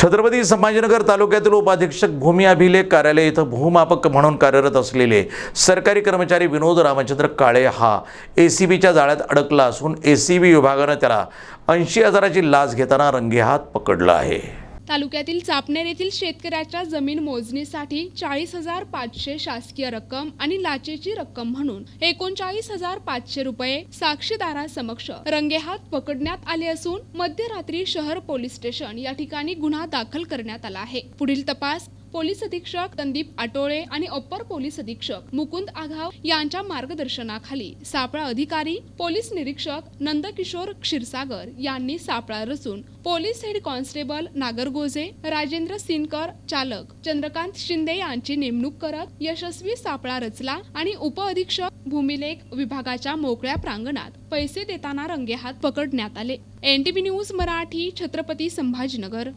छत्रपती संभाजीनगर तालुक्यातील उपाधीक्षक भूमी अभिलेख कार्यालय इथं भूमापक म्हणून कार्यरत असलेले सरकारी कर्मचारी विनोद रामचंद्र काळे हा एसीबीच्या जाळ्यात अडकला असून एसीबी विभागाने त्याला 80,000ची लाच घेताना रंगेहात पकडला आहे। तालुक्यातील चापनेर येथील शेतकऱ्याच्या जमीन मोजणीसाठी 40,500 शासकीय रक्कम आणि लाचेची रक्कम म्हणून 39,500 रुपये साक्षीदारासमक्ष रंगेहात पकडण्यात आले असून मध्यरात्री शहर पोलीस स्टेशन या ठिकाणी गुन्हा दाखल करण्यात आला आहे। पुढील तपास पोलीस अधीक्षक संदीप आटोळे आणि अप्पर पोलीस अधीक्षक मुकुंद आघाव यांच्या मार्गदर्शनाखाली सापळा अधिकारी पोलीस निरीक्षक नंदकिशोर क्षीरसागर यांनी सापळा रचून police head constable Nagargoje, Rajendra Sinkar चालक चंद्रकांत शिंदे यांची नेमणूक करत यशस्वी सापळा रचला आणि उपअधीक्षक भूमिलेख विभागाच्या मोकळ्या प्रांगणात पैसे देताना रंगेहात पकडण्यात आले। NTV news Marathi, Chhatrapati Sambhajinagar.